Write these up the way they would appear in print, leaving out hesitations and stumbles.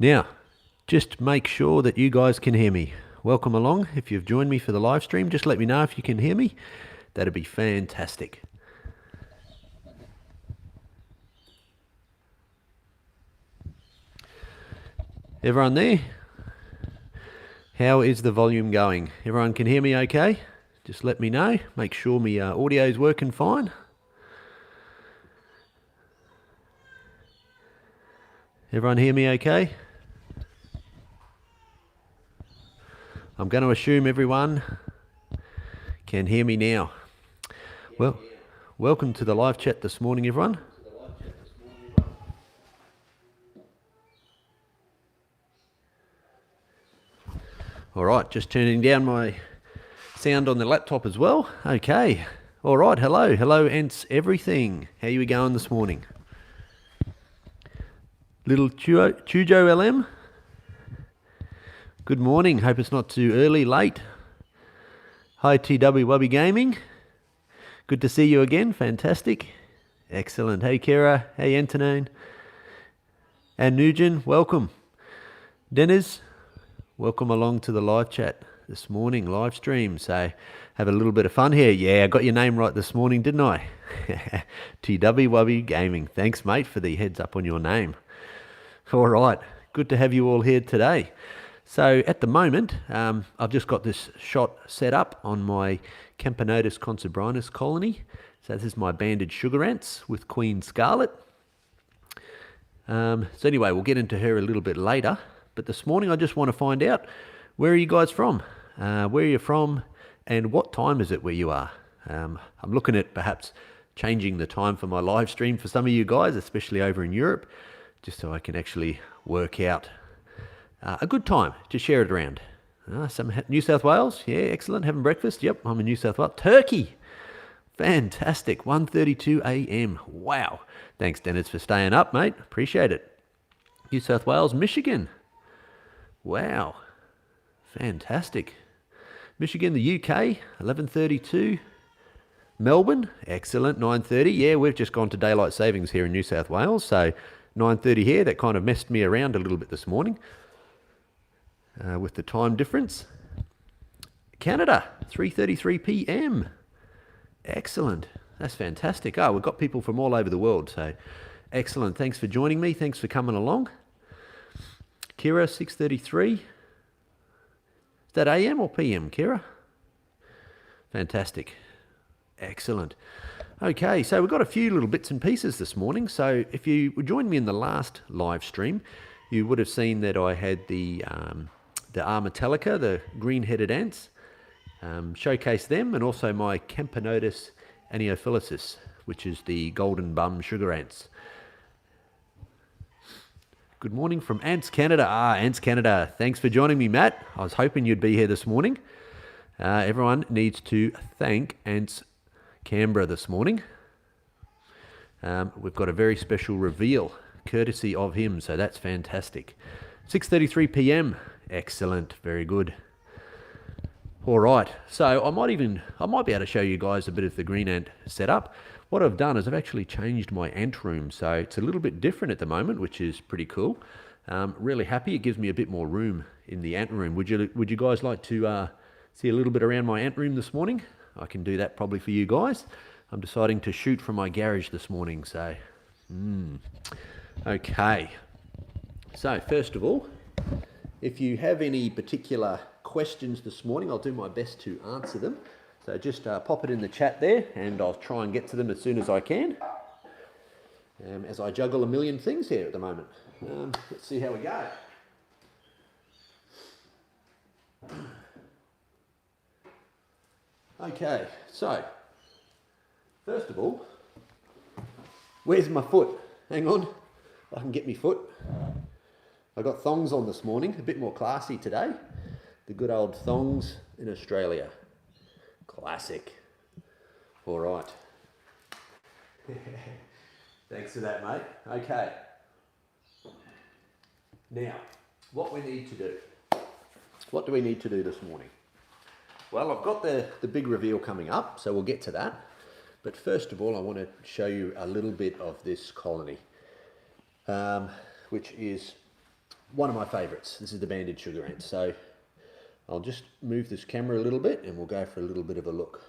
Now, just make sure that you guys can hear me. Welcome along. If you've joined me for the live stream, just let me know if you can hear me. That'd be fantastic. Everyone there? How is the volume going? Everyone can hear me okay? Just let me know. Make sure my audio is working fine. Everyone hear me okay? I'm going to assume everyone can hear me now. Well, welcome to the live chat this morning, everyone. All right, just turning down my sound on the laptop as well. Okay. All right, hello, Ants everything. How you going this morning? Little Chujo LM. Good morning. Hope it's not too early, late. Hi, TW Wubby Gaming. Good to see you again. Fantastic. Excellent. Hey, Kira. Hey, Antonine. And Nugent, welcome. Dennis, welcome along to the live chat this morning, live stream. So have a little bit of fun here. Yeah, I got your name right this morning, didn't I? TW Wubby Gaming. Thanks, mate, for the heads up on your name. All right. Good to have you all here today. So at the moment, I've just got this shot set up on my Camponotus consubrinus colony. So this is my banded sugar ants with Queen Scarlet. So anyway, we'll get into her a little bit later. But this morning I just want to find out, where are you guys from? Where are you from and what time is it where you are? I'm looking at perhaps changing the time for my live stream for some of you guys, especially over in Europe, just so I can actually work out a good time to share it around. Some New South Wales, yeah, excellent. Having breakfast, yep, I'm in New South Wales. Turkey, fantastic, 1:32 a.m. Wow, thanks Dennis for staying up, mate, appreciate it. New South Wales, Michigan, wow, fantastic. Michigan, the UK, 11:32. Melbourne, excellent, 9:30. Yeah, we've just gone to daylight savings here in New South Wales, so 9:30 here. That kind of messed me around a little bit this morning with the time difference. Canada, 3:33 p.m. Excellent. That's fantastic. Oh, we've got people from all over the world, so excellent. Thanks for joining me. Thanks for coming along. Kira, 6:33. Is that AM or PM, Kira? Fantastic. Excellent. Okay, so we've got a few little bits and pieces this morning. So if you joined me in the last live stream, you would have seen that I had the R. Metallica, the green-headed ants, showcase them, and also my Camponotus aniophilicis, which is the golden bum sugar ants. Good morning from Ants Canada. Ants Canada. Thanks for joining me, Matt. I was hoping you'd be here this morning. Everyone needs to thank Ants Canberra this morning. We've got a very special reveal, courtesy of him, so that's fantastic. 6:33 p.m. Excellent, very good. All right, so I might be able to show you guys a bit of the green ant setup. What I've done is I've actually changed my ant room, so it's a little bit different at the moment, which is pretty cool. Really happy. It gives me a bit more room in the ant room. Would you guys like to see a little bit around my ant room this morning? I can do that probably for you guys. I'm deciding to shoot from my garage this morning, so okay. So first of all, if you have any particular questions this morning, I'll do my best to answer them. So just pop it in the chat there and I'll try and get to them as soon as I can, as I juggle a million things here at the moment. Let's see how we go. Okay, so first of all, where's my foot? Hang on, I can get my foot. I got thongs on this morning, a bit more classy today. The good old thongs in Australia. Classic. All right. Thanks for that, mate. Okay. Now, what we need to do. What do we need to do this morning? Well, I've got the big reveal coming up, so we'll get to that. But first of all, I want to show you a little bit of this colony, which is one of my favorites. This is the banded sugar ant. So I'll just move this camera a little bit and we'll go for a little bit of a look.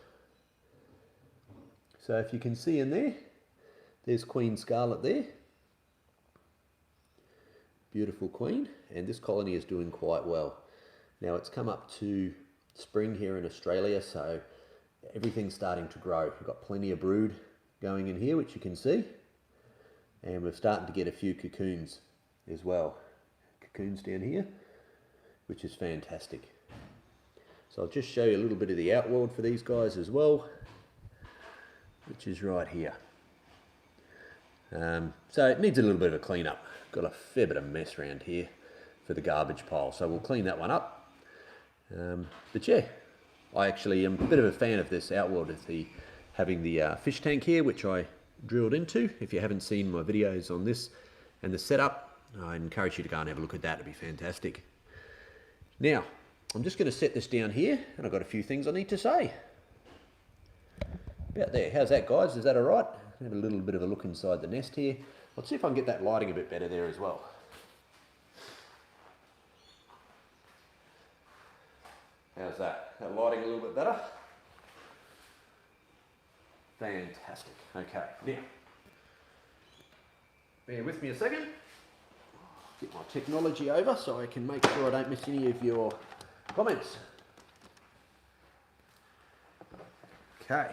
So if you can see in there, there's Queen Scarlet there. Beautiful queen, and this colony is doing quite well. Now it's come up to spring here in Australia, so everything's starting to grow. We've got plenty of brood going in here, which you can see, and we're starting to get a few cocoons as well. Cocoons down here, which is fantastic. So I'll just show you a little bit of the outworld for these guys as well, which is right here. So it needs a little bit of a clean up. Got a fair bit of mess around here for the garbage pile, so we'll clean that one up. But yeah, I actually am a bit of a fan of this outworld, of having the fish tank here, which I drilled into. If you haven't seen my videos on this and the setup, I encourage you to go and have a look at that. It'd be fantastic. Now, I'm just going to set this down here, and I've got a few things I need to say. About there. How's that, guys? Is that all right? Have a little bit of a look inside the nest here. Let's see if I can get that lighting a bit better there as well. How's that? That lighting a little bit better? Fantastic. Okay, now, bear with me a second. Get my technology over so I can make sure I don't miss any of your comments. Okay.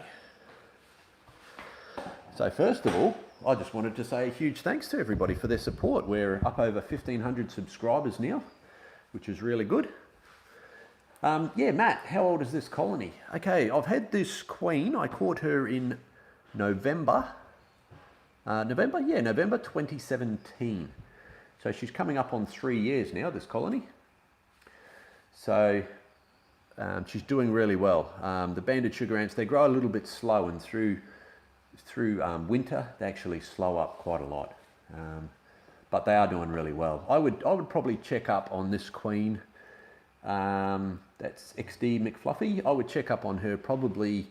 So first of all, I just wanted to say a huge thanks to everybody for their support. We're up over 1,500 subscribers now, which is really good. Yeah, Matt, how old is this colony? Okay, I've had this queen. I caught her in November. November 2017. So she's coming up on 3 years now, this colony. So she's doing really well. The banded sugar ants, they grow a little bit slow, and through winter they actually slow up quite a lot, but they are doing really well. I would probably check up on this queen, that's XD McFluffy. I would check up on her probably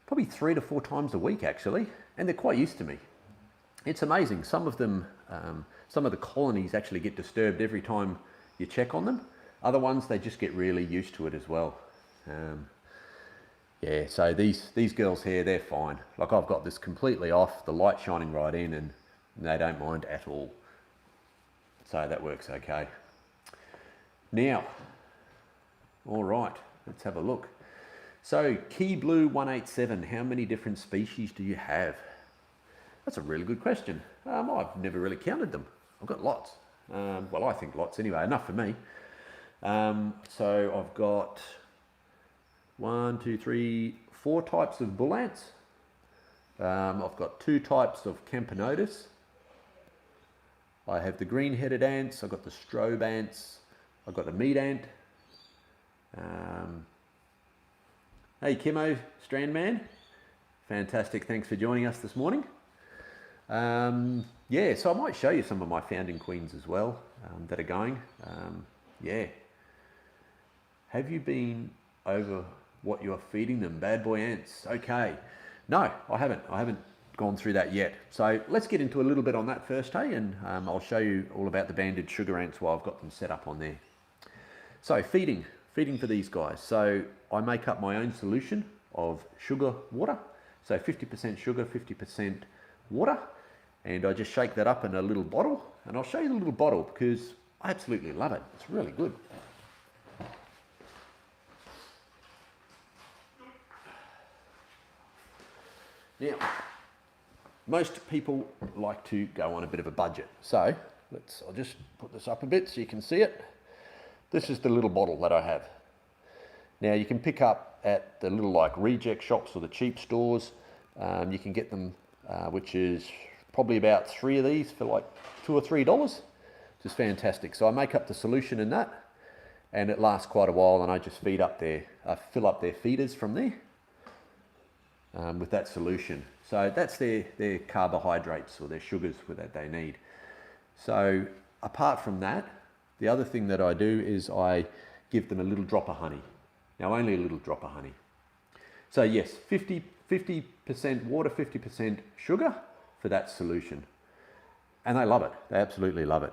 3 to 4 times a week actually, and they're quite used to me. It's amazing. Some of them, some of the colonies actually get disturbed every time you check on them. Other ones, they just get really used to it as well. Yeah, so these girls here, they're fine. Like, I've got this completely off, the light shining right in, and they don't mind at all. So that works okay. Now, all right, let's have a look. So, Key Blue 187, how many different species do you have? That's a really good question. I've never really counted them. I've got lots. Well, I think lots anyway, enough for me. So I've got 1, 2, 3, 4 types of bull ants. I've got 2 types of Camponotus. I have the green-headed ants. I've got the strobe ants. I've got the meat ant. Hey Kimo, Strandman. Fantastic, thanks for joining us this morning. Yeah, so I might show you some of my founding queens as well that are going. Yeah. Have you been over what you're feeding them, bad boy ants? Okay. No, I haven't. I haven't gone through that yet. So let's get into a little bit on that first, hey, and I'll show you all about the banded sugar ants while I've got them set up on there. So feeding for these guys. So I make up my own solution of sugar water. So 50% sugar, 50% water. And I just shake that up in a little bottle. And I'll show you the little bottle because I absolutely love it. It's really good. Now, most people like to go on a bit of a budget. So I'll just put this up a bit so you can see it. This is the little bottle that I have. Now you can pick up at the little like reject shops or the cheap stores. You can get them, which is probably about 3 of these for like $2 or $3, which is fantastic. So I make up the solution in that, and it lasts quite a while. And I just fill up their feeders from there with that solution. So that's their carbohydrates or their sugars that they need. So apart from that, the other thing that I do is I give them a little drop of honey. Now only a little drop of honey. So yes, 50% water, 50% sugar for that solution. And they love it. They absolutely love it.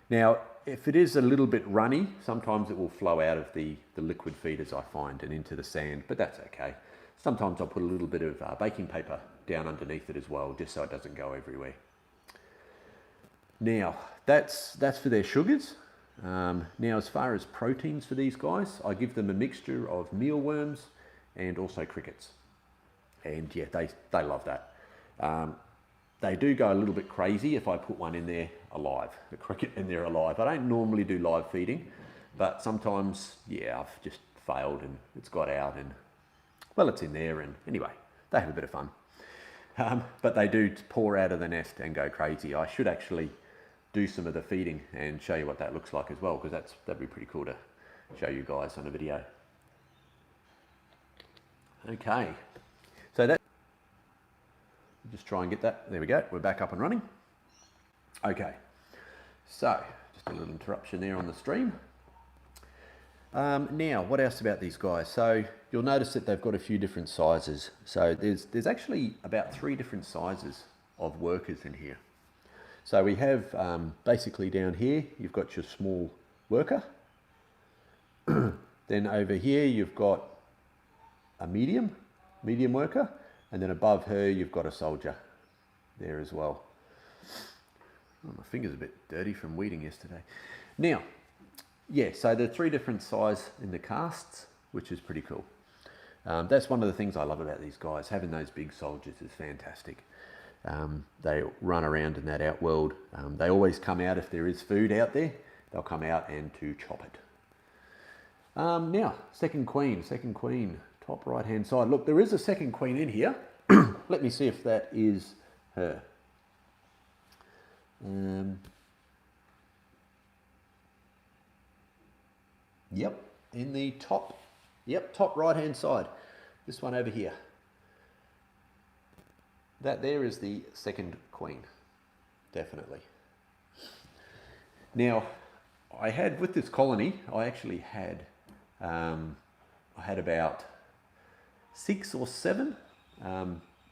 Now, if it is a little bit runny, sometimes it will flow out of the liquid feeders, I find, and into the sand, but that's okay. Sometimes I'll put a little bit of baking paper down underneath it as well, just so it doesn't go everywhere. Now, that's for their sugars. Now, as far as proteins for these guys, I give them a mixture of mealworms and also crickets. And yeah, they love that. They do go a little bit crazy if I put one in there alive, a cricket in there alive. I don't normally do live feeding, but sometimes, yeah, I've just failed and it's got out and, well, it's in there, and anyway, they have a bit of fun. But they do pour out of the nest and go crazy. I should actually do some of the feeding and show you what that looks like as well, because that'd be pretty cool to show you guys on a video. Okay, so that, just try and get that, there we go, we're back up and running. Okay, so just a little interruption there on the stream. Now, what else about these guys? So you'll notice that they've got a few different sizes. So there's actually about 3 different sizes of workers in here. So we have basically down here, you've got your small worker. Then over here, you've got a medium worker. And then above her, you've got a soldier there as well. Oh, my finger's a bit dirty from weeding yesterday. Now, yeah, so there are 3 different sizes in the casts, which is pretty cool. That's one of the things I love about these guys. Having those big soldiers is fantastic. They run around in that outworld. They always come out if there is food out there. They'll come out and to chop it. Now, second queen, top right hand side. Look, there is a second queen in here. Let me see if that is her. Yep, in the top, top right hand side. This one over here. That there is the second queen, definitely. Now, I had, with this colony, I actually had, I had about 6 or 7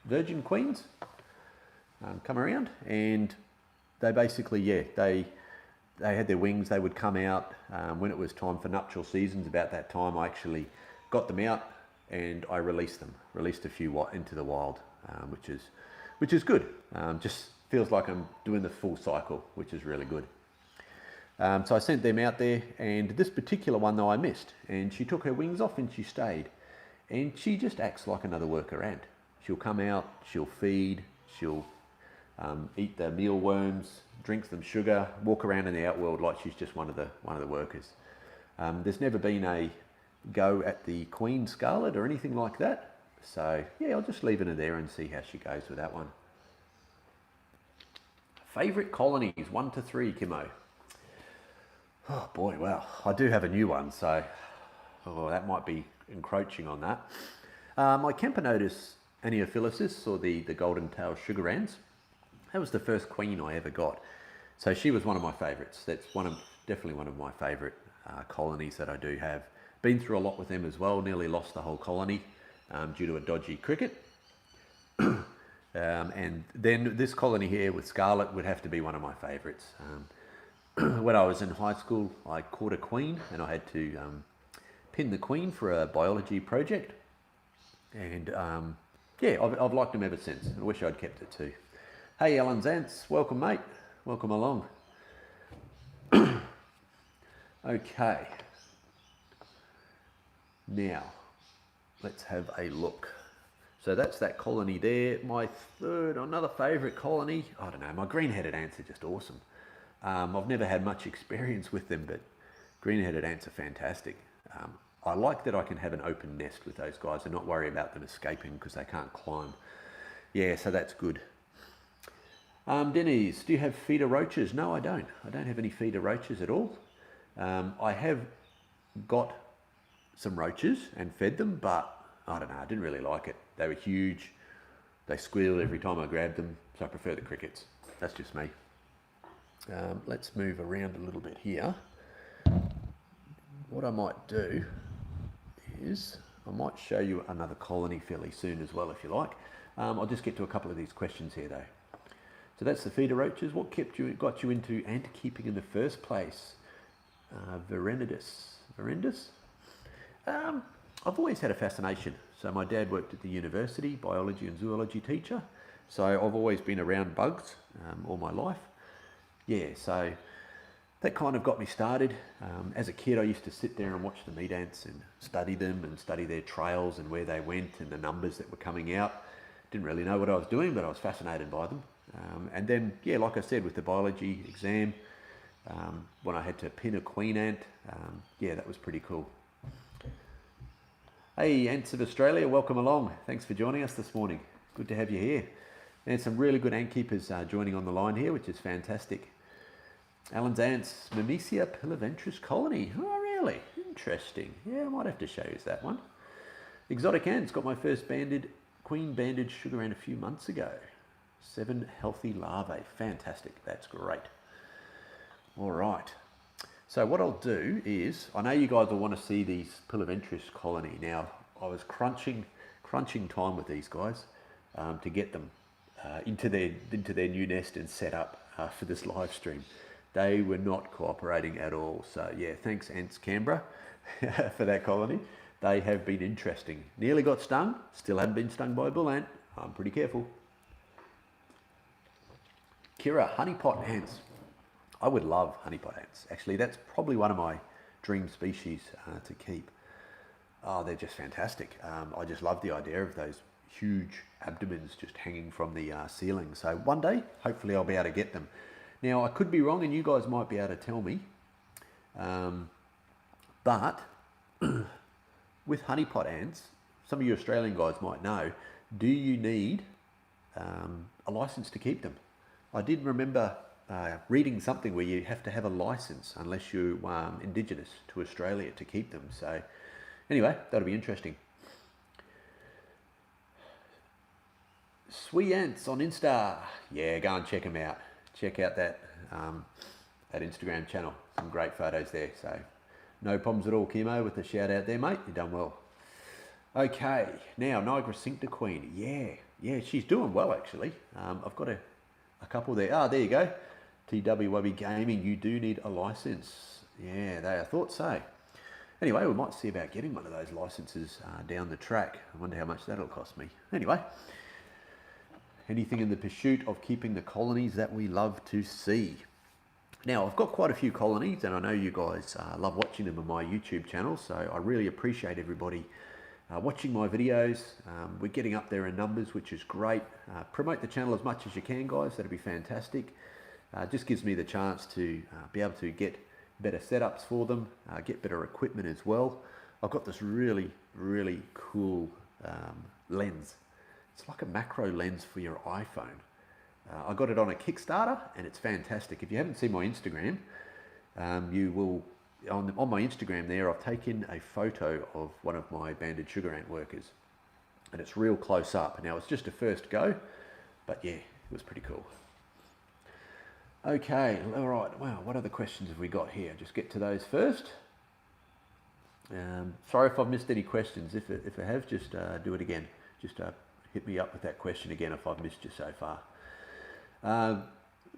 virgin queens come around, and they basically, yeah, they had their wings. They would come out when it was time for nuptial seasons. About that time, I actually got them out and I released a few into the wild, which is good. Just feels like I'm doing the full cycle, which is really good. So I sent them out there, and this particular one though I missed, and she took her wings off and she stayed, and she just acts like another worker ant. She'll come out, she'll feed, she'll eat the mealworms, drink some sugar, walk around in the outworld like she's just one of the workers. There's never been a go at the queen scarlet or anything like that. So yeah, I'll just leave her there and see how she goes with that one. Favourite colonies, 1 to 3, Kimmo. Oh boy, well, I do have a new one, so that might be encroaching on that. My Camponotus Aniophilisis, or the golden tail sugar ants, that was the first queen I ever got. So she was one of my favourites. That's definitely one of my favourite colonies that I do have. Been through a lot with them as well. Nearly lost the whole colony due to a dodgy cricket. And then this colony here with Scarlet would have to be one of my favourites. When I was in high school, I caught a queen and I had to pin the queen for a biology project. And yeah, I've liked them ever since. I wish I'd kept it too. Hey, Alan Zantz, welcome, mate. Welcome along. Okay. Now, let's have a look. So that's that colony there. My another favourite colony. I don't know, my green-headed ants are just awesome. I've never had much experience with them, but green-headed ants are fantastic. I like that I can have an open nest with those guys and not worry about them escaping because they can't climb. Yeah, so that's good. Denise, do you have feeder roaches? No, I don't. I don't have any feeder roaches at all. I have got some roaches and fed them, but I don't know, I didn't really like it. They were huge. They squealed every time I grabbed them, so I prefer the crickets. That's just me. Let's move around a little bit here. What I might do is I might show you another colony fairly soon as well, if you like. I'll just get to a couple of these questions here though. So that's the feeder roaches. What got you into ant keeping in the first place? Verendus. Verendus? I've always had a fascination. So my dad worked at the university, biology and zoology teacher. So I've always been around bugs all my life. Yeah, so that kind of got me started. As a kid, I used to sit there and watch the meat ants and study them and study their trails and where they went and the numbers that were coming out. Didn't really know what I was doing, but I was fascinated by them. And then, yeah, like I said, with the biology exam, when I had to pin a queen ant, yeah, that was pretty cool. Hey, Ants of Australia, welcome along. Thanks for joining us this morning. Good to have you here. And some really good ant keepers joining on the line here, which is fantastic. Alan's Ants, Myrmecia Piliventris colony. Oh, really? Interesting. Yeah, I might have to show you that one. Exotic Ants, got my first queen banded sugar ant a few months ago. 7 healthy larvae. Fantastic. That's great. All right. So what I'll do is, I know you guys will want to see these Piliventris colony. Now, I was crunching time with these guys to get them into their new nest and set up for this live stream. They were not cooperating at all. So yeah, thanks Ants Canberra for that colony. They have been interesting. Nearly got stung, still haven't been stung by a bull ant. I'm pretty careful. Kira, honeypot ants. I would love honeypot ants. Actually, that's probably one of my dream species to keep. Oh, they're just fantastic. I just love the idea of those huge abdomens just hanging from the ceiling. So one day, hopefully I'll be able to get them. Now, I could be wrong and you guys might be able to tell me, but with honeypot ants, some of you Australian guys might know, do you need a license to keep them? I did remember reading something where you have to have a license unless you're indigenous to Australia to keep them. So anyway, that'll be interesting. Sweet Ants on Insta. Yeah, go and check them out. Check out that Instagram channel. Some great photos there. So no problems at all, Chemo, with the shout out there, mate. You've done well. Okay, now Niagara Cincta Queen. Yeah, she's doing well actually. I've got a couple there. Ah, there you go. TWW Gaming, you do need a license. Yeah, I thought so. Anyway, we might see about getting one of those licenses down the track. I wonder how much that'll cost me. Anyway, anything in the pursuit of keeping the colonies that we love to see. Now, I've got quite a few colonies, and I know you guys love watching them on my YouTube channel, so I really appreciate everybody watching my videos. We're getting up there in numbers, which is great. Promote the channel as much as you can, guys. That'd be fantastic. Just gives me the chance to be able to get better setups for them, get better equipment as well. I've got this really, really cool lens. It's like a macro lens for your iPhone. I got it on a Kickstarter and it's fantastic. If you haven't seen my Instagram, you will, on my Instagram there, I've taken a photo of one of my banded sugar ant workers and it's real close up. Now it's just a first go, but yeah, it was pretty cool. Okay, all right, wow, what other questions have we got here? Just get to those first. Sorry if I've missed any questions. If I have, just do it again. Just hit me up with that question again if I've missed you so far.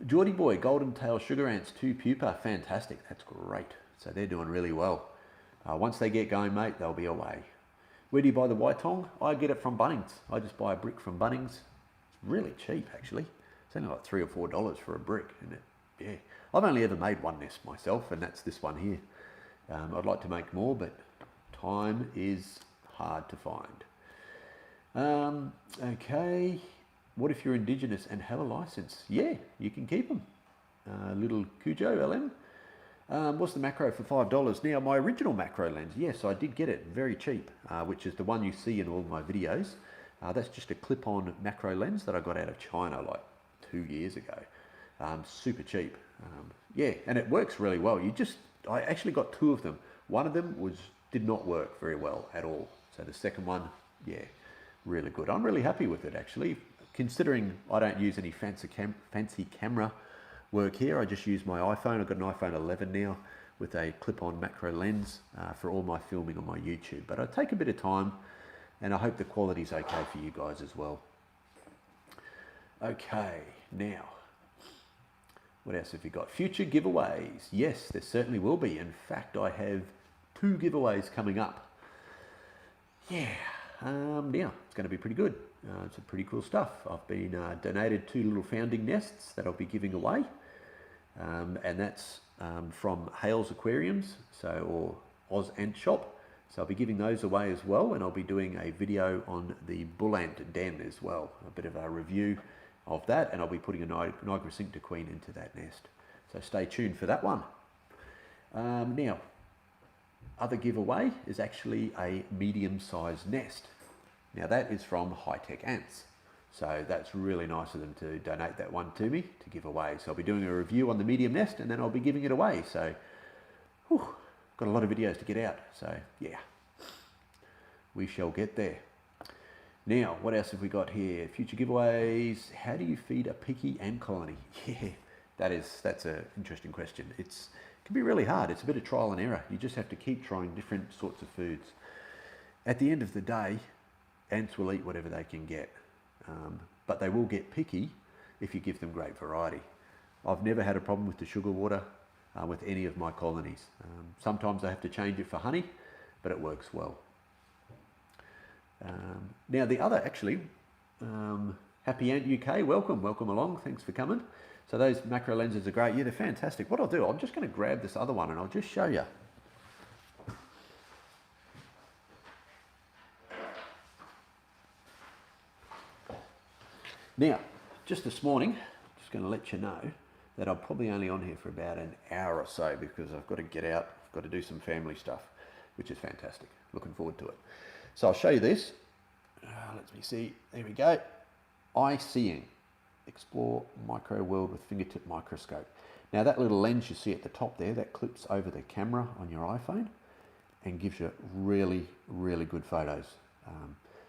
Geordie Boy, Golden Tail Sugar Ants, 2 pupa, fantastic, that's great. So they're doing really well. Once they get going, mate, they'll be away. Where do you buy the white tong? I get it from Bunnings. I just buy a brick from Bunnings. It's really cheap, actually. It's only like $3 or $4 for a brick, isn't it? Yeah. I've only ever made one nest myself, and that's this one here. I'd like to make more, but time is hard to find. Okay. What if you're indigenous and have a license? Yeah, you can keep them. Little Cujo LM. What's the macro for $5? Now, my original macro lens, yes, I did get it very cheap, which is the one you see in all my videos. That's just a clip-on macro lens that I got out of China like 2 years ago. Super cheap. Yeah, and it works really well. I actually got 2 of them. One of them did not work very well at all. So the second one, yeah, really good. I'm really happy with it actually. Considering I don't use any fancy camera work here, I just use my iPhone. I've got an iPhone 11 now with a clip-on macro lens for all my filming on my YouTube. But I take a bit of time and I hope the quality's okay for you guys as well. Okay, now What else have we got? Future giveaways. Yes, there certainly will be. In fact, I have 2 giveaways coming up. Yeah, now it's going to be pretty good. It's pretty cool stuff. I've been donated 2 little founding nests that I'll be giving away. And that's from Hales Aquariums, or Oz Ant Shop. So I'll be giving those away as well, and I'll be doing a video on the bull ant den as well, a bit of a review of that, and I'll be putting a Niagara Cincta queen into that nest. So stay tuned for that one. Now, other giveaway is actually a medium-sized nest. Now that is from High Tech Ants. So that's really nice of them to donate that one to me to give away. So I'll be doing a review on the medium nest, and then I'll be giving it away. So, whew, got a lot of videos to get out. So yeah, we shall get there. Now, what else have we got here? Future giveaways. How do you feed a picky ant colony? Yeah, that's an interesting question. It can be really hard. It's a bit of trial and error. You just have to keep trying different sorts of foods. At the end of the day, ants will eat whatever they can get. But they will get picky if you give them great variety. I've never had a problem with the sugar water with any of my colonies. Sometimes I have to change it for honey, but it works well. Now the other, actually, Happy Ant UK, welcome along, thanks for coming. So those macro lenses are great. Yeah, they're fantastic. What I'll do, I'm just going to grab this other one and I'll just show you. Now, just this morning, just going to let you know that I'm probably only on here for about an hour or so because I've got to get out, I've got to do some family stuff, which is fantastic. Looking forward to it. So I'll show you this. Let me see. There we go. Eye seeing. Explore micro world with fingertip microscope. Now that little lens you see at the top there, that clips over the camera on your iPhone and gives you really, really good photos.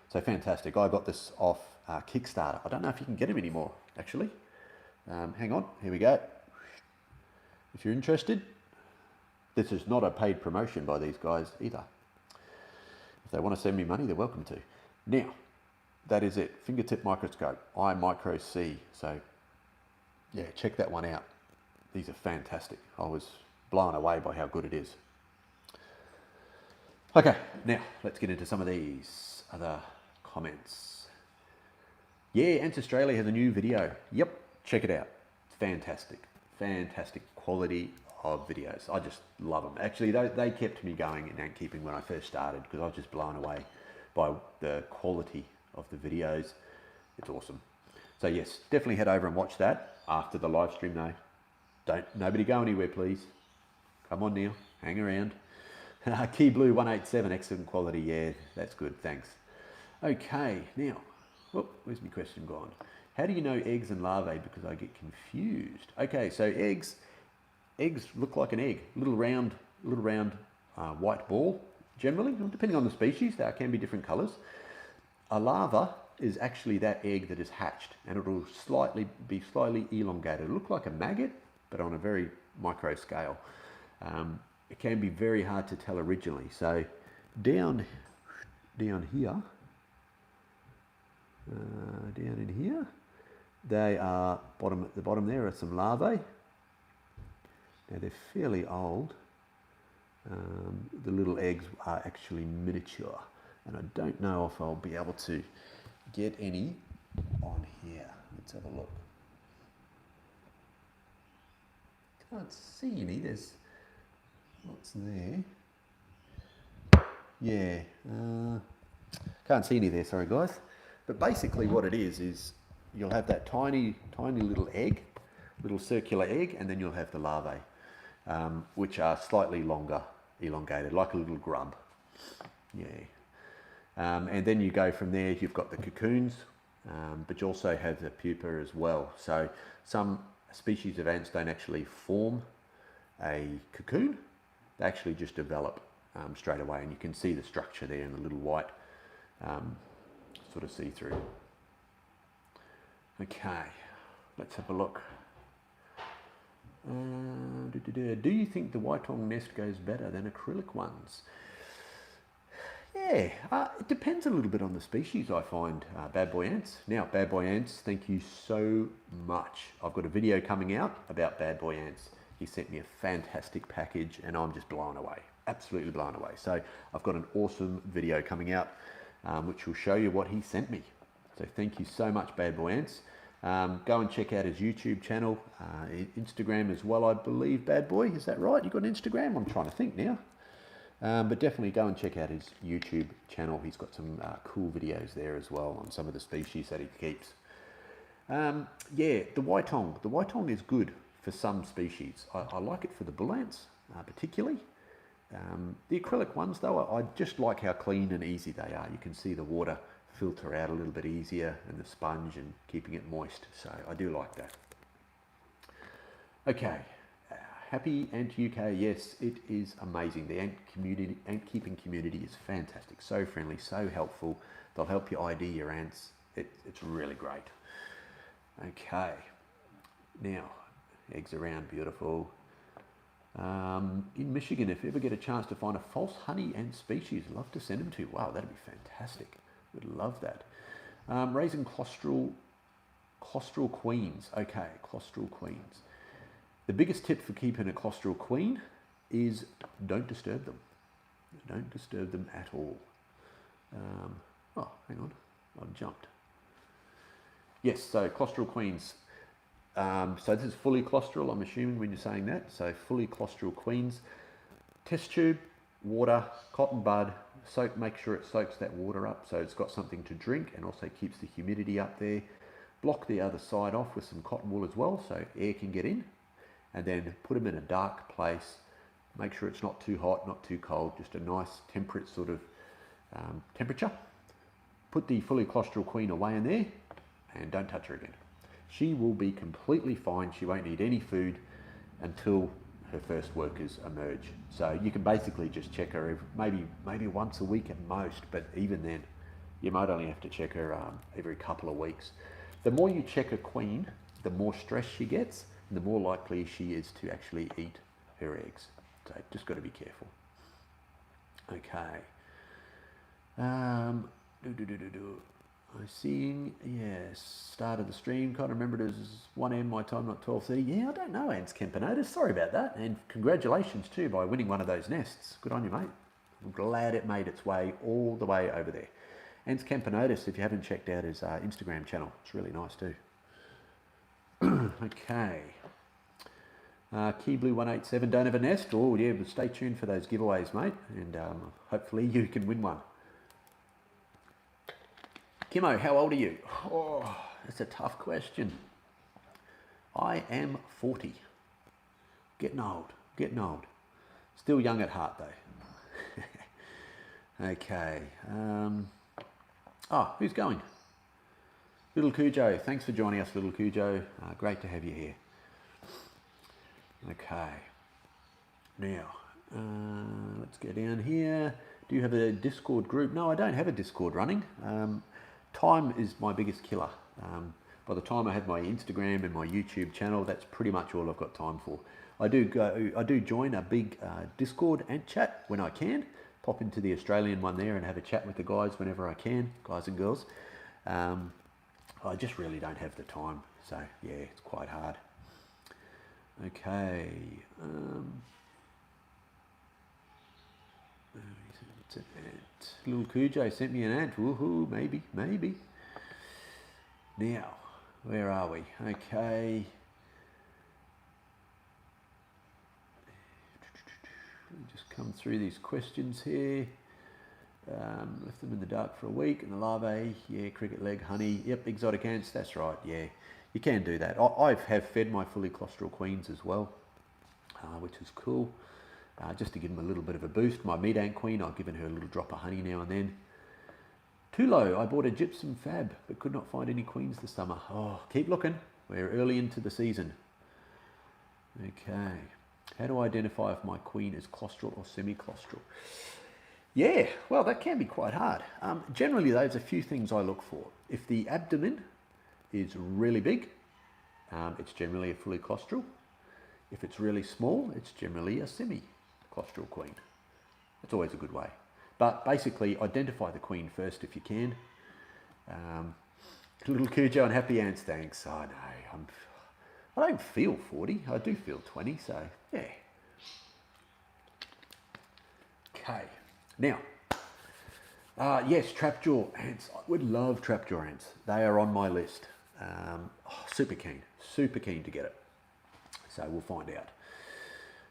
So fantastic. I got this off Kickstarter. I don't know if you can get them anymore, actually. Hang on, here we go. If you're interested, this is not a paid promotion by these guys either. If they want to send me money, they're welcome to. Now, that is it. Fingertip microscope, Eye Micro C. So, yeah, check that one out. These are fantastic. I was blown away by how good it is. Okay, now let's get into some of these other comments. Yeah, Ants Australia has a new video. Yep, check it out. It's fantastic. Fantastic quality of videos. I just love them. Actually, they kept me going in ant keeping when I first started because I was just blown away by the quality of the videos. It's awesome. So yes, definitely head over and watch that after the live stream though. Nobody go anywhere, please. Come on now, hang around. Key Blue 187, excellent quality. Yeah, that's good, thanks. Okay, now, whoop, where's my question gone? How do you know eggs and larvae? Because I get confused. Okay, so eggs look like an egg, little round white ball. Generally, depending on the species, there can be different colours. A larva is actually that egg that is hatched, and it will be slightly elongated. It'll look like a maggot, but on a very micro scale. It can be very hard to tell originally. So down here, down in here, they are at the bottom there are some larvae. Now they're fairly old. The little eggs are actually miniature, and I don't know if I'll be able to get any on here. Let's have a look. Can't see any. There's lots there. Yeah, can't see any there. Sorry, guys. But basically, what it is you'll have that tiny little egg, little circular egg, and then you'll have the larvae, which are slightly longer, elongated, like a little grub. Yeah. And then you go from there, you've got the cocoons, but you also have the pupa as well. So some species of ants don't actually form a cocoon, they actually just develop straight away, and you can see the structure there in the little white sort of see-through. Okay, let's have a look. Do you think the white tongue nest goes better than acrylic ones? Yeah, Yeah, it depends a little bit on the species, I find, bad boy ants. Now, bad boy ants, thank you so much. I've got a video coming out about bad boy ants. He sent me a fantastic package and I'm just blown away, absolutely blown away. So I've got an awesome video coming out which will show you what he sent me. So thank you so much, bad boy ants. Go and check out his YouTube channel, Instagram as well, I believe, bad boy. Is that right? You got an Instagram? I'm trying to think now. But definitely go and check out his YouTube channel. He's got some cool videos there as well on some of the species that he keeps. Yeah, the whitong. The whitong is good for some species. I like it for the bull ants, particularly. The acrylic ones, though, I just like how clean and easy they are. You can see the water filter out a little bit easier and the sponge and keeping it moist. So I do like that. Okay. Happy Ant UK, yes, it is amazing. The ant community, ant keeping community is fantastic. So friendly, so helpful. They'll help you ID your ants. It's really great. Okay, now eggs around, beautiful. In Michigan, if you ever get a chance to find a false honey ant species, I'd love to send them to you. Wow, that'd be fantastic. Would love that. Raising claustral queens. Okay, claustral queens. The biggest tip for keeping a claustral queen is don't disturb them. Don't disturb them at all. Oh, hang on, I've jumped. Yes, so claustral queens. So this is fully claustral, I'm assuming when you're saying that. So fully claustral queens. Test tube, water, cotton bud, soak, make sure it soaks that water up so it's got something to drink and also keeps the humidity up there. Block the other side off with some cotton wool as well so air can get in. And then put them in a dark place. Make sure it's not too hot, not too cold, just a nice temperate sort of temperature. Put the fully claustral queen away in there and don't touch her again. She will be completely fine. She won't need any food until her first workers emerge. So you can basically just check her maybe once a week at most, but even then you might only have to check her every couple of weeks. The more you check a queen, the more stress she gets, the more likely she is to actually eat her eggs. So just got to be careful. Okay. I'm seeing, yes, start of the stream. Can't remember it as 1 a.m. my time, not 12:30. Yeah, I don't know, Ants Camponotus. Sorry about that. And congratulations too by winning one of those nests. Good on you, mate. I'm glad it made its way all the way over there. Ants Camponotus, if you haven't checked out his Instagram channel, it's really nice too. Okay. Key Blue 187, don't have a nest? Oh yeah, but stay tuned for those giveaways, mate, and hopefully you can win one. Kimmo, how old are you? Oh, that's a tough question. I am 40. Getting old, getting old. Still young at heart though. Okay. Who's going? Little Cujo, thanks for joining us, Little Cujo. Great to have you here. Okay. Now, let's go down here. Do you have a Discord group? No, I don't have a Discord running. Time is my biggest killer. By the time I have my Instagram and my YouTube channel, that's pretty much all I've got time for. I do join a big Discord and chat when I can. Pop into the Australian one there and have a chat with the guys whenever I can, guys and girls. I just really don't have the time, so yeah, it's quite hard. Okay. It's an ant. Little Cujo sent me an ant. Woohoo, maybe. Now, where are we? Okay. Just come through these questions here. Left them in the dark for a week, and the larvae, yeah, cricket leg, honey, yep, exotic ants, that's right, yeah. You can do that. I have fed my fully claustral queens as well, which is cool. Just to give them a little bit of a boost. My meat ant queen, I've given her a little drop of honey now and then. Too low, I bought a gypsum fab, but could not find any queens this summer. Oh, keep looking. We're early into the season. Okay. How do I identify if my queen is claustral or semi-claustral? Yeah, well, that can be quite hard. Generally, there's a few things I look for. If the abdomen is really big, it's generally a fully claustral. If it's really small, it's generally a semi-claustral queen. That's always a good way. But basically, identify the queen first if you can. Little Cujo and happy ants, thanks. Oh no, I don't feel 40. I do feel 20, so yeah. Okay, now, yes, trapjaw ants. I would love trapjaw ants. They are on my list. Super keen to get it. So we'll find out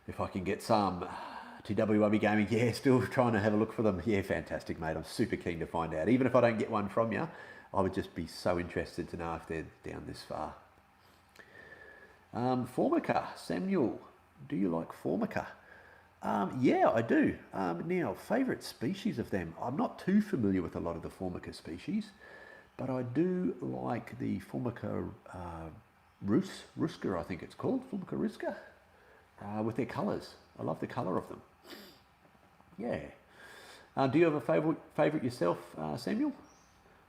if I can get some. TWW Gaming, yeah, still trying to have a look for them. Yeah, fantastic, mate. I'm super keen to find out. Even if I don't get one from you, I would just be so interested to know if they're down this far. Formica, Samuel, do you like Formica? Yeah, I do. Now, favourite species of them. I'm not too familiar with a lot of the Formica species, but I do like the Formica rusca, I think it's called, Formica rusca, with their colours. I love the colour of them. Yeah. Do you have a favourite yourself, Samuel?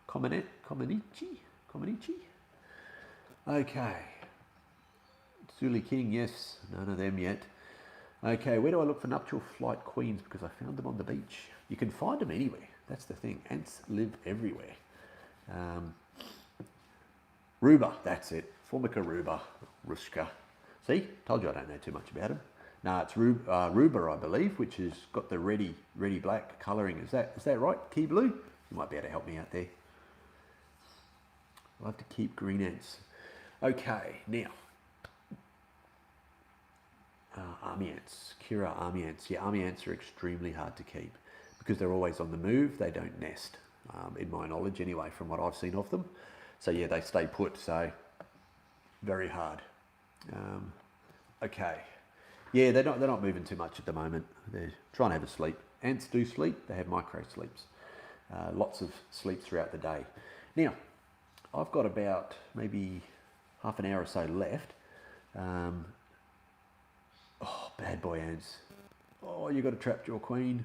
Comenici? Okay. Zuli King, yes. None of them yet. Okay, where do I look for nuptial flight queens? Because I found them on the beach. You can find them anywhere. That's the thing. Ants live everywhere. Ruba, that's it. Formica ruba, rusca. See? Told you I don't know too much about them. No, it's ruba, I believe, which has got the reddy black colouring. Is that right? Key blue? You might be able to help me out there. I love to keep green ants. Okay, now. Army ants, Kira army ants. Yeah, army ants are extremely hard to keep because they're always on the move. They don't nest, in my knowledge anyway, from what I've seen of them. So yeah, they stay put, so very hard. Okay. Yeah, they're not moving too much at the moment. They're trying to have a sleep. Ants do sleep. They have micro sleeps. Lots of sleep throughout the day. Now, I've got about maybe half an hour or so left. Oh, bad boy ants. Oh, you got a trapjaw queen.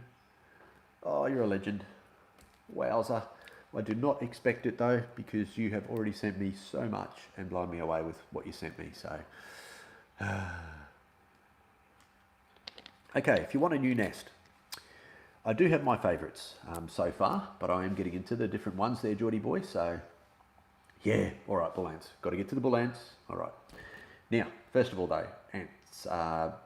Oh, you're a legend. Wowza. I did not expect it though, because you have already sent me so much and blown me away with what you sent me, so. Okay, if you want a new nest, I do have my favourites so far, but I am getting into the different ones there, Geordie boy, so yeah, all right, bull ants. Got to get to the bull ants. All right. Now, first of all though, ants,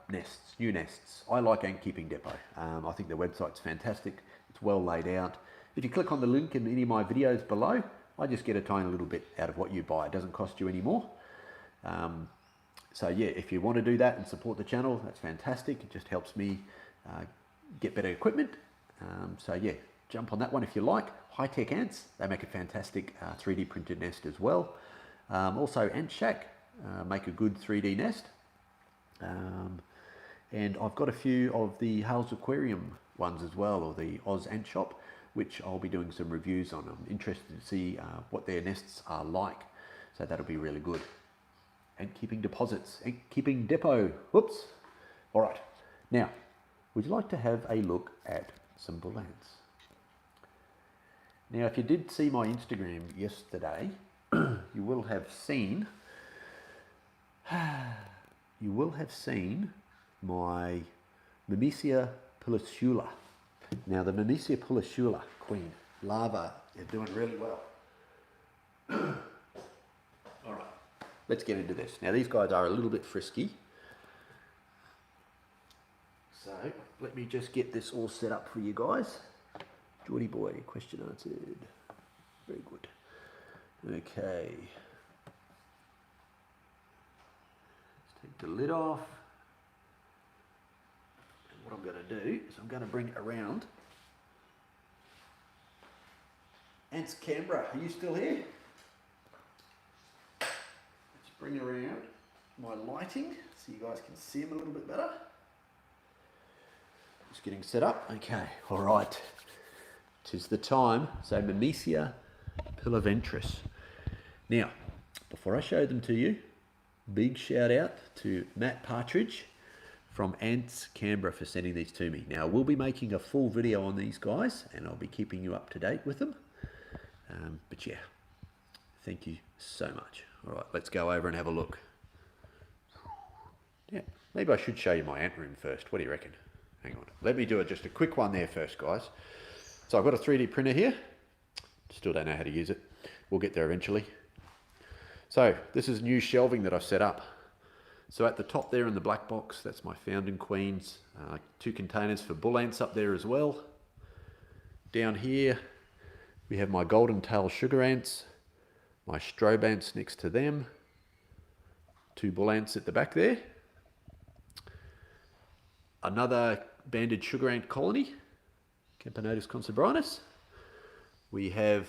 nests, new nests. I like Ant Keeping Depot. I think their website's fantastic. It's well laid out. If you click on the link in any of my videos below, I just get a tiny little bit out of what you buy. It doesn't cost you any more. So yeah, if you want to do that and support the channel, that's fantastic. It just helps me get better equipment. So yeah, jump on that one if you like. High Tech Ants, they make a fantastic 3D printed nest as well. Also Ant Shack, make a good 3D nest. And I've got a few of the Hales Aquarium ones as well, or the Oz Ant Shop, which I'll be doing some reviews on. I'm interested to see what their nests are like. So that'll be really good. Ant keeping deposits, ant keeping depot. Whoops. All right. Now, would you like to have a look at some bull ants? Now, if you did see my Instagram yesterday, you will have seen my Myrmecia pulicula. Now, the Myrmecia pulicula queen larva is doing really well. All right, let's get into this. Now, these guys are a little bit frisky. So, let me just get this all set up for you guys. Geordie boy, question answered. Very good. Okay. Let's take the lid off. And what I'm going to do is I'm going to bring it around. Ants Canberra, are you still here? Let's bring around my lighting so you guys can see them a little bit better. Just getting set up. Okay, all right. 'Tis the time. So Myrmecia Piliventris. Now, before I show them to you, big shout out to Matt Partridge from Ants Canberra for sending these to me. Now, we'll be making a full video on these guys, and I'll be keeping you up to date with them. But yeah, thank you so much. All right, let's go over and have a look. Yeah, maybe I should show you my ant room first. What do you reckon? Hang on. Let me do just a quick one there first, guys. So I've got a 3D printer here. Still don't know how to use it. We'll get there eventually. So this is new shelving that I've set up. So at the top there in the black box, that's my founding queens. 2 containers for bull ants up there as well. Down here, we have my golden tail sugar ants, my strobe ants next to them, 2 bull ants at the back there. Another banded sugar ant colony, Camponotus consubrinus. We have,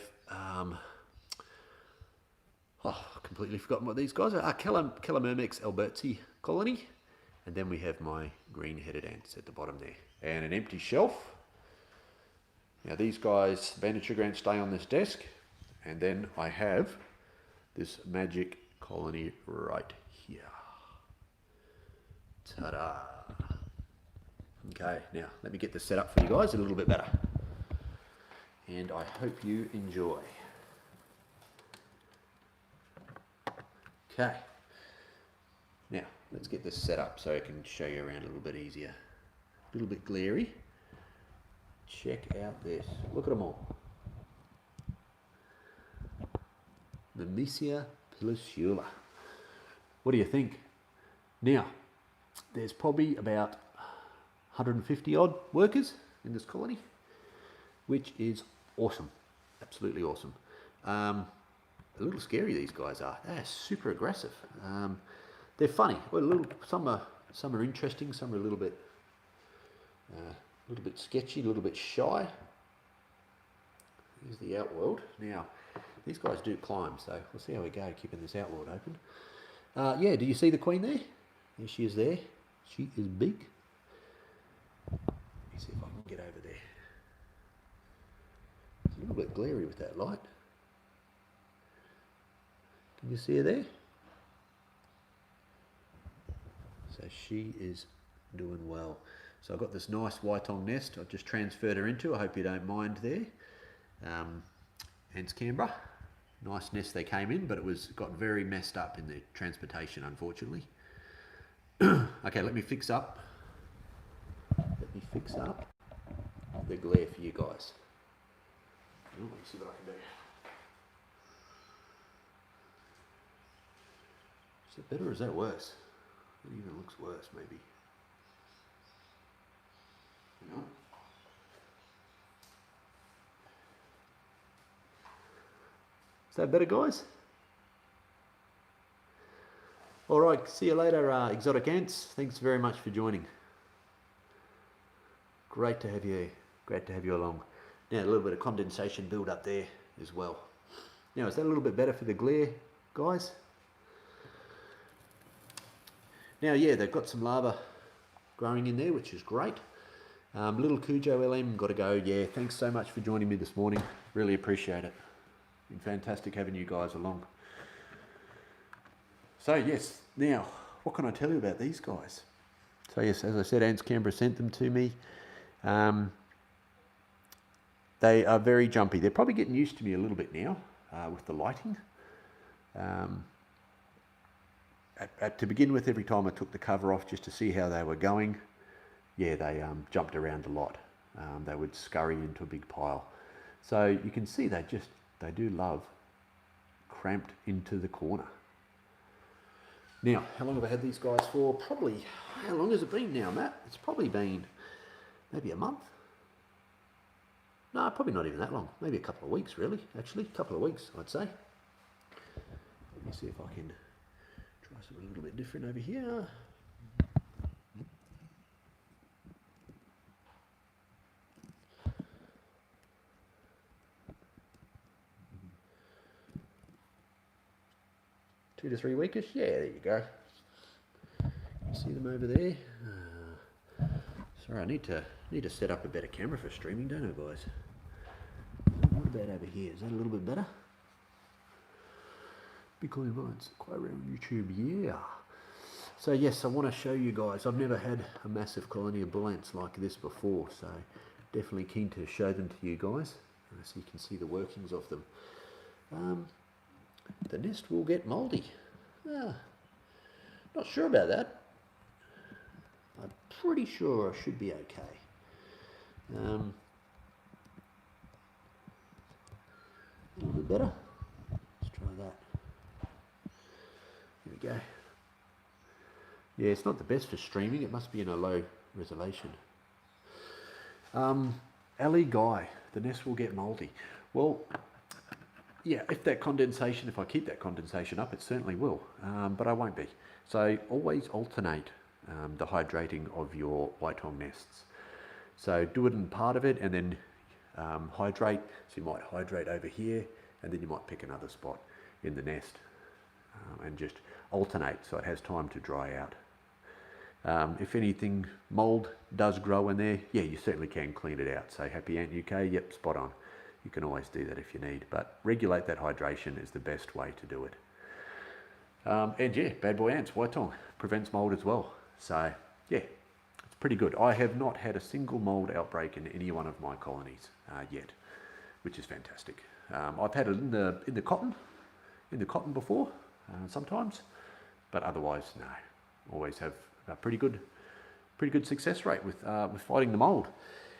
completely forgotten what these guys are. Myrmecia alberti colony. And then we have my green-headed ants at the bottom there. And an empty shelf. Now these guys, banded sugar ants, stay on this desk. And then I have this magic colony right here. Ta-da! Okay, now let me get this set up for you guys a little bit better. And I hope you enjoy. Okay, now let's get this set up so I can show you around a little bit easier. A little bit glary. Check out this. Look at them all. Myrmecia pilosula. What do you think? Now, there's probably about 150 odd workers in this colony, which is awesome. Absolutely awesome. A little scary, these guys are. They're super aggressive. They're funny. Well, some are interesting. Some are a little bit sketchy, a little bit shy. Here's the outworld. Now, these guys do climb, so we'll see how we go keeping this outworld open. Yeah, do you see the queen there? There she is there. She is big. Let me see if I can get over there. It's a little bit glary with that light. Can you see her there? So she is doing well. So I've got this nice white-ong nest I've just transferred her into. I hope you don't mind there. Ants Canberra. Nice nest they came in, but it got very messed up in the transportation, unfortunately. Okay, let me fix up the glare for you guys. Let me see what I can do. Is that better or is that worse? It even looks worse, maybe. Hang on. Is that better, guys? All right, see you later, exotic ants. Thanks very much for joining. Great to have you along. Now a little bit of condensation build up there as well. Now, is that a little bit better for the glare, guys? Now, yeah, they've got some larvae growing in there, which is great. Little Cujo LM, got to go. Yeah, thanks so much for joining me this morning. Really appreciate it. Been fantastic having you guys along. So yes, now, what can I tell you about these guys? So yes, as I said, Ants Canberra sent them to me. They are very jumpy. They're probably getting used to me a little bit now with the lighting. To begin with, every time I took the cover off just to see how they were going, yeah, they jumped around a lot. They would scurry into a big pile. So you can see they do love cramped into the corner. Now, how long have I had these guys for? Probably, how long has it been now, Matt? It's probably been maybe a month. No, probably not even that long. Maybe a couple of weeks, really, actually. A couple of weeks, I'd say. Let me see if I can try something a little bit different over here. Two to 3 weekish. Yeah, there you go. You see them over there? Sorry, I need to set up a better camera for streaming, don't I, guys? What about over here? Is that a little bit better? Big coin vines, quite rare on YouTube, yeah. So yes, I want to show you guys. I've never had a massive colony of bull ants like this before, so definitely keen to show them to you guys, so you can see the workings of them. The nest will get mouldy. Not sure about that. I'm pretty sure I should be okay. A little bit better. Let's try that. Here we go. Yeah, it's not the best for streaming. It must be in a low resolution. Ali Guy, the nest will get mouldy. Well, yeah, if I keep that condensation up, it certainly will, but I won't be. So always alternate the hydrating of your whitehorn nests. So do it in part of it and then hydrate. So you might hydrate over here and then you might pick another spot in the nest and just alternate so it has time to dry out. If anything, mold does grow in there, yeah, you certainly can clean it out. So Happy Ant UK, yep, spot on. You can always do that if you need, but regulate that hydration is the best way to do it. And yeah, bad boy ants, whitehorn, prevents mold as well. So yeah, it's pretty good. I have not had a single mold outbreak in any one of my colonies yet, which is fantastic. I've had it in the cotton before, sometimes, but otherwise no. Always have a pretty good success rate with fighting the mold.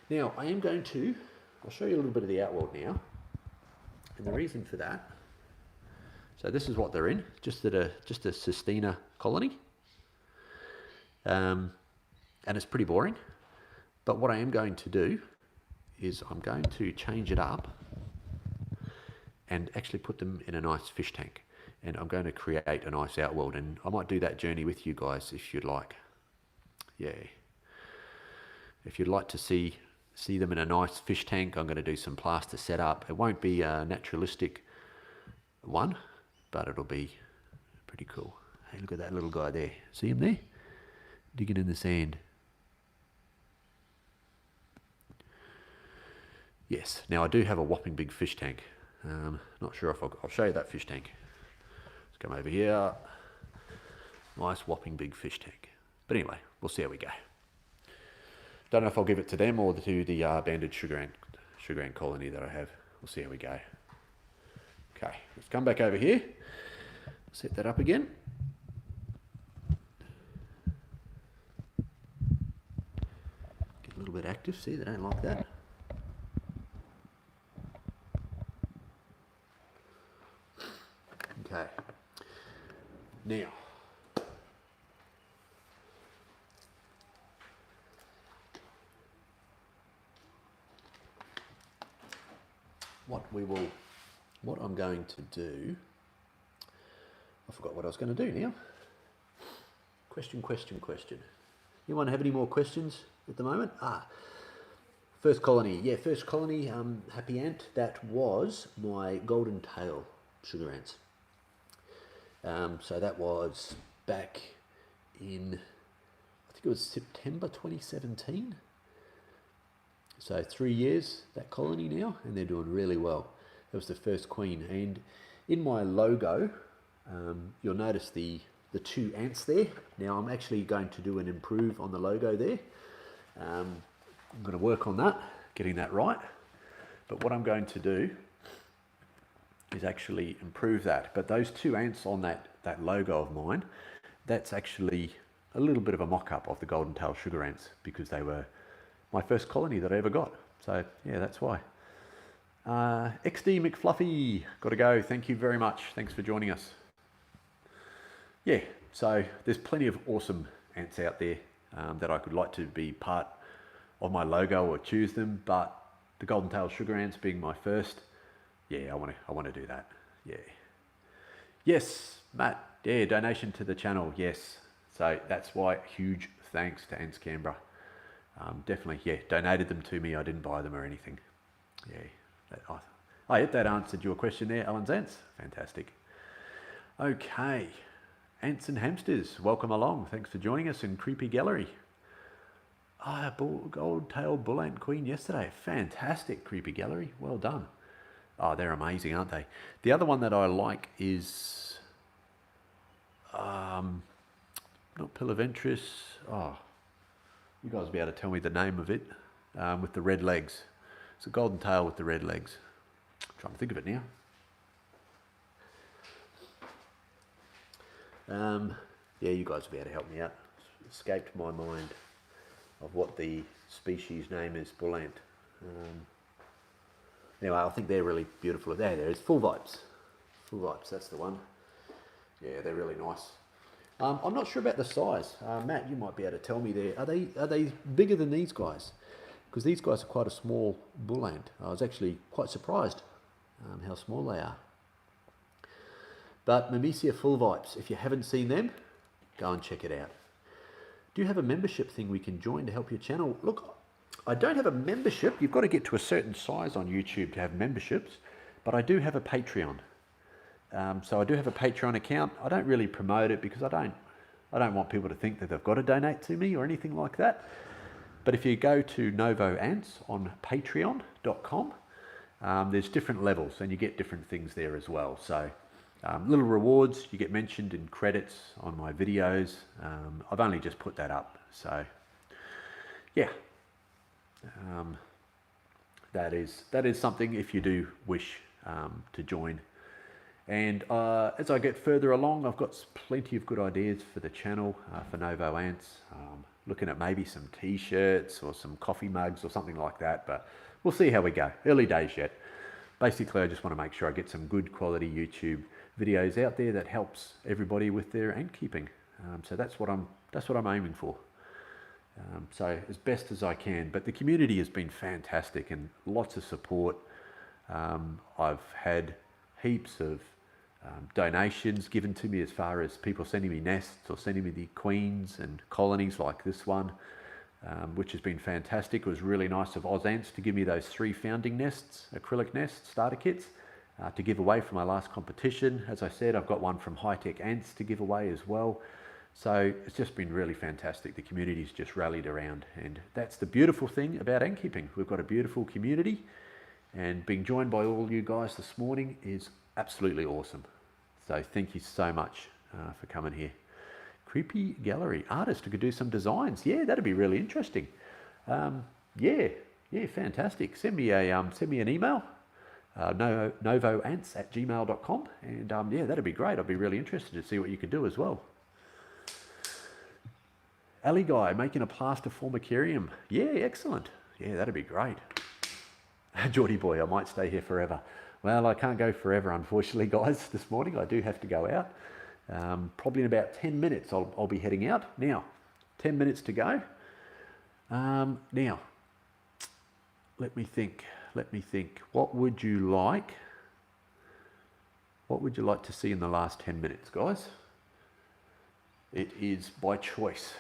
Now I'll show you a little bit of the outworld now, and the reason for that. So this is what they're in, just a Sestina colony, and it's pretty boring. But what I am going to do is I'm going to change it up and actually put them in a nice fish tank. And I'm going to create a nice outworld, and I might do that journey with you guys if you'd like. Yeah. If you'd like to see them in a nice fish tank, I'm going to do some plaster setup. It won't be a naturalistic one, but it'll be pretty cool. Hey, look at that little guy there. See him there? Digging in the sand. Yes. Now I do have a whopping big fish tank. Not sure if I'll show you that fish tank. Come over here, nice whopping big fish tank. But anyway, we'll see how we go. Don't know if I'll give it to them or to the banded sugar ant colony that I have. We'll see how we go. Okay, let's come back over here. Set that up again. Get a little bit active, see, they don't like that. Okay. Now, what I'm going to do, I forgot what I was going to do now. Question. Anyone have any more questions at the moment? First colony. Yeah, first colony, Happy Ant, that was my golden tail sugar ants. So that was back in, I think it was September 2017. So 3 years, that colony now, and they're doing really well. That was the first queen. And in my logo, you'll notice the two ants there. Now I'm actually going to do an improve on the logo there. I'm going to work on that, getting that right. But what I'm going to do is actually improve that. But those two ants on that logo of mine, that's actually a little bit of a mock-up of the golden tail sugar ants because they were my first colony that I ever got. So yeah, that's why. XD McFluffy, got to go. Thank you very much. Thanks for joining us. Yeah, so there's plenty of awesome ants out there that I could like to be part of my logo or choose them, but the golden tail sugar ants being my first, yeah, I want to do that. Yeah. Yes, Matt. Yeah, donation to the channel. Yes. So that's why huge thanks to Ants Canberra. Definitely, yeah, donated them to me. I didn't buy them or anything. Yeah. I hope that answered your question there, Alan's Ants. Fantastic. Okay. Ants and hamsters, welcome along. Thanks for joining us in Creepy Gallery. Gold tail bull ant queen yesterday. Fantastic, Creepy Gallery. Well done. Oh, they're amazing, aren't they? The other one that I like is not Piliventris. Oh, you guys will be able to tell me the name of it. With the red legs. It's a golden tail with the red legs. I'm trying to think of it now. Yeah, you guys will be able to help me out. It's escaped my mind of what the species name is, bull ant. Anyway, I think they're really beautiful. There it is, full vibes. Full vibes, that's the one. Yeah, they're really nice. I'm not sure about the size. Matt, you might be able to tell me there. Are they bigger than these guys? Because these guys are quite a small bull ant. I was actually quite surprised how small they are. But Myrmecia full vibes, if you haven't seen them, go and check it out. Do you have a membership thing we can join to help your channel? Look, I don't have a membership. You've got to get to a certain size on YouTube to have memberships, but I do have a Patreon. So I do have a Patreon account. I don't really promote it because I don't want people to think that they've got to donate to me or anything like that. But if you go to novoants on patreon.com, there's different levels and you get different things there as well. So little rewards, you get mentioned in credits on my videos. I've only just put that up. So yeah, that is something if you do wish to join. And as I get further along, I've got plenty of good ideas for the channel, for novoants. Looking at maybe some t-shirts or some coffee mugs or something like that, but we'll see how we go. Early days yet. Basically, I just want to make sure I get some good quality YouTube videos out there that helps everybody with their ant keeping. So that's what I'm aiming for. So as best as I can, but the community has been fantastic and lots of support. I've had heaps of donations given to me as far as people sending me nests or sending me the queens and colonies like this one, which has been fantastic. It was really nice of Oz Ants to give me those 3 founding nests, acrylic nests, starter kits, to give away for my last competition. As I said, I've got one from High Tech Ants to give away as well. So it's just been really fantastic. The community's just rallied around, and that's the beautiful thing about ant keeping. We've got a beautiful community, and being joined by all you guys this morning is absolutely awesome. So thank you so much for coming here. Creepy gallery artist who could do some designs. Yeah, that'd be really interesting. Yeah, fantastic. Send me an email, novoants@gmail.com, and yeah, that'd be great. I'd be really interested to see what you could do as well. Alley guy making a plaster formicarium. Yeah, excellent. Yeah, that'd be great. Geordie boy, I might stay here forever. Well, I can't go forever, unfortunately, guys. This morning I do have to go out. Probably in about 10 minutes I'll be heading out. Now, 10 minutes to go. Now, let me think. What would you like to see in the last 10 minutes, guys? It is by choice.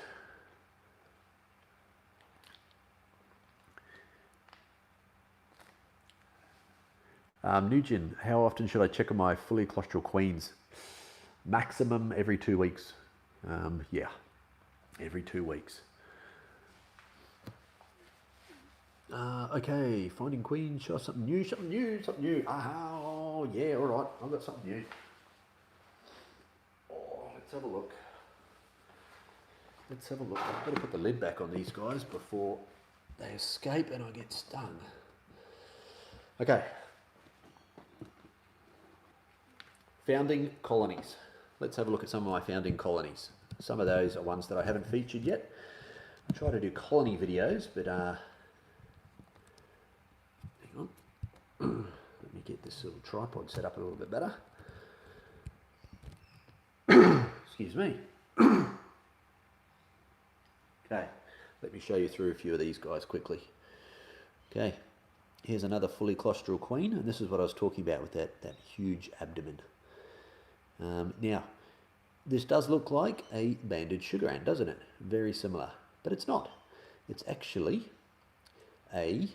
Nugent, how often should I check on my fully claustral queens? Maximum every 2 weeks. Yeah, every 2 weeks. Okay, finding queens, show us something new. Oh, yeah, all right, I've got something new. Oh, let's have a look. I've got to put the lid back on these guys before they escape and I get stung. Okay. Founding colonies. Let's have a look at some of my founding colonies. Some of those are ones that I haven't featured yet. I try to do colony videos, but hang on. Let me get this little tripod set up a little bit better. Excuse me. Okay, let me show you through a few of these guys quickly. Okay, here's another fully claustral queen, and this is what I was talking about with that huge abdomen. Now, this does look like a banded sugar ant, doesn't it? Very similar, but it's not. It's actually a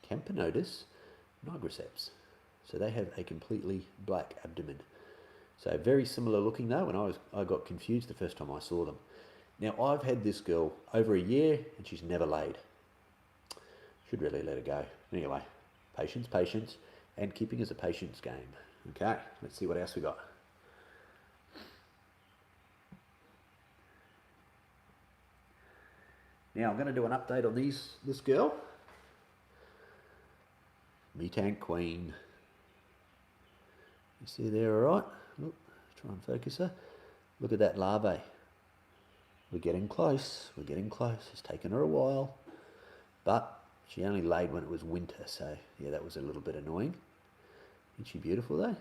Camponotus nigriceps. So they have a completely black abdomen. So very similar looking though, and I got confused the first time I saw them. Now I've had this girl over a year and she's never laid. Should really let her go. Anyway, patience, and keeping is a patience game. Okay, let's see what else we got. Now I'm going to do an update on this girl. Meat-ant queen. You see there, all right? Look, try and focus her. Look at that larvae. We're getting close. It's taken her a while, but She only laid when it was winter, so yeah, that was a little bit annoying. Isn't she beautiful though?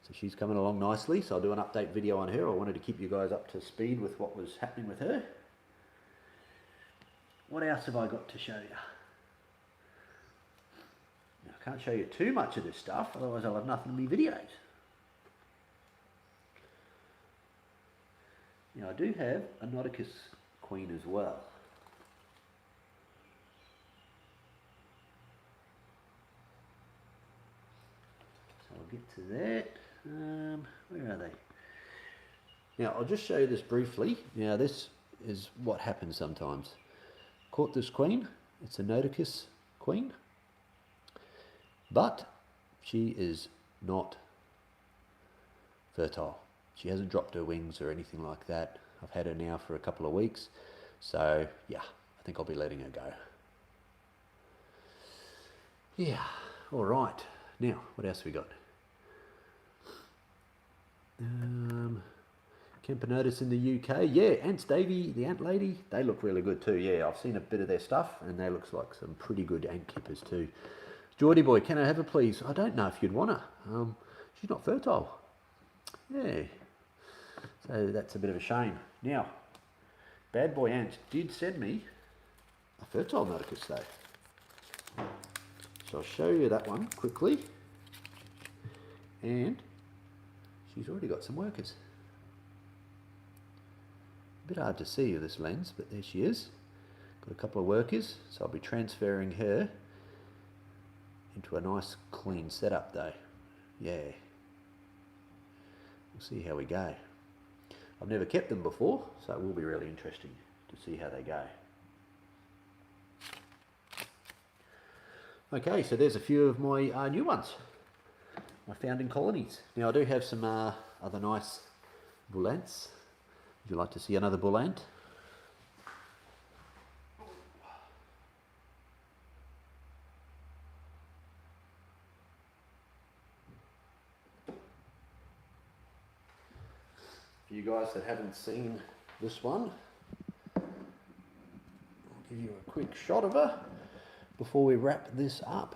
So she's coming along nicely, so I'll do an update video on her. I wanted to keep you guys up to speed with what was happening with her. What else have I got to show you? Now, I can't show you too much of this stuff, otherwise I'll have nothing in my videos. Now I do have a Nauticus queen as well. So I'll get to that. Where are they? Now I'll just show you this briefly. Now this is what happens sometimes. Caught this queen. It's a Nauticus queen, but she is not fertile. She hasn't dropped her wings or anything like that. I've had her now for a couple of weeks, so yeah, I think I'll be letting her go. Yeah, all right. Now, what else have we got? Camponotus in the UK. Yeah, Ants Davy, the ant lady, they look really good too. Yeah, I've seen a bit of their stuff and they looks like some pretty good ant keepers too. Geordie boy, can I have her please? I don't know if you'd want her. She's not fertile. Yeah. So that's a bit of a shame. Now, Bad Boy Ants did send me a fertile Nauticus though. So I'll show you that one quickly. And she's already got some workers. A bit hard to see with this lens, but there she is. Got a couple of workers, so I'll be transferring her into a nice clean setup though. Yeah. We'll see how we go. I've never kept them before, so it will be really interesting to see how they go. Okay, so there's a few of my new ones I found in colonies. Now I do have some other nice bull ants. Would you like to see another bull ant? For you guys that haven't seen this one, I'll give you a quick shot of her before we wrap this up.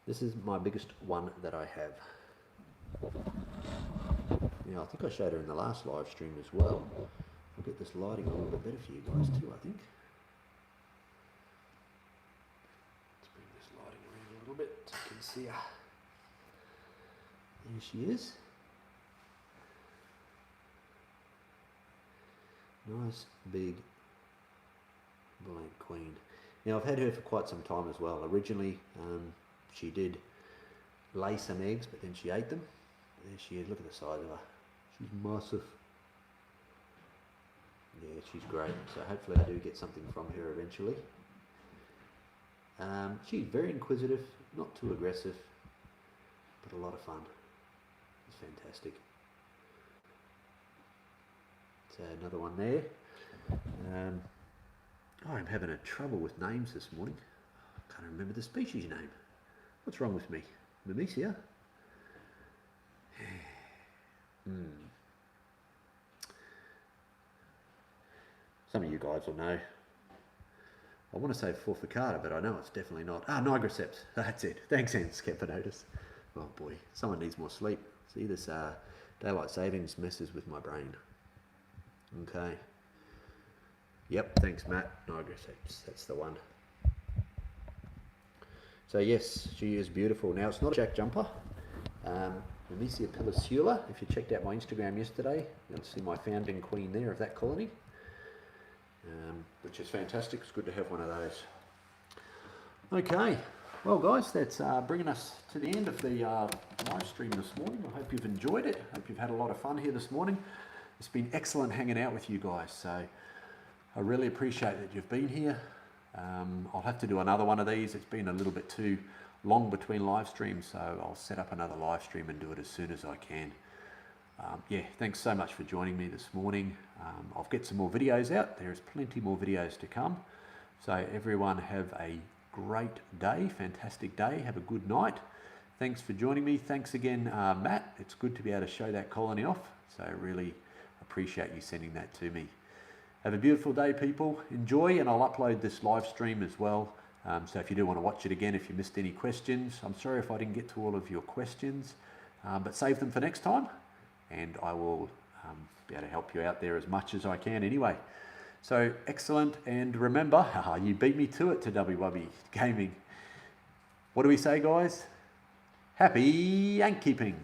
This is my biggest one that I have. Now I think I showed her in the last live stream as well. I'll get this lighting a little bit better for you guys too, I think. A little bit so you can see her. There she is. Nice big bull ant queen. Now I've had her for quite some time as well. Originally she did lay some eggs, but then she ate them. There she is. Look at the size of her. She's massive. Yeah, she's great. So hopefully I do get something from her eventually. She's very inquisitive, not too aggressive, but a lot of fun. It's fantastic. So another one there. I'm having a trouble with names this morning. I can't remember the species name. What's wrong with me? Myrmecia? Some of you guys will know. I want to say Forficata, but I know it's definitely not. Nigroceps. That's it. Thanks, Ants Camponotus. Oh boy, someone needs more sleep. See, this daylight savings messes with my brain. Okay. Yep, thanks Matt. Nigroceps, that's the one. So yes, she is beautiful. Now it's not a jack jumper. Myrmecia pilisula. If you checked out my Instagram yesterday, you'll see my founding queen there of that colony. Which is fantastic. It's good to have one of those. Okay, well guys, that's bringing us to the end of the live stream this morning. I hope you've enjoyed it. I hope you've had a lot of fun here this morning. It's been excellent hanging out with you guys, so I really appreciate that you've been here. I'll have to do another one of these. It's been a little bit too long between live streams, so I'll set up another live stream and do it as soon as I can. Yeah, thanks so much for joining me this morning. I'll get some more videos out. There's plenty more videos to come. So everyone have a great day, fantastic day. Have a good night. Thanks for joining me. Thanks again, Matt. It's good to be able to show that colony off. So I really appreciate you sending that to me. Have a beautiful day, people. Enjoy, and I'll upload this live stream as well. So if you do want to watch it again, if you missed any questions, I'm sorry if I didn't get to all of your questions, but save them for next time, and I will be able to help you out there as much as I can anyway. So excellent, and remember, you beat me to it to WW Gaming. What do we say, guys? Happy ant keeping.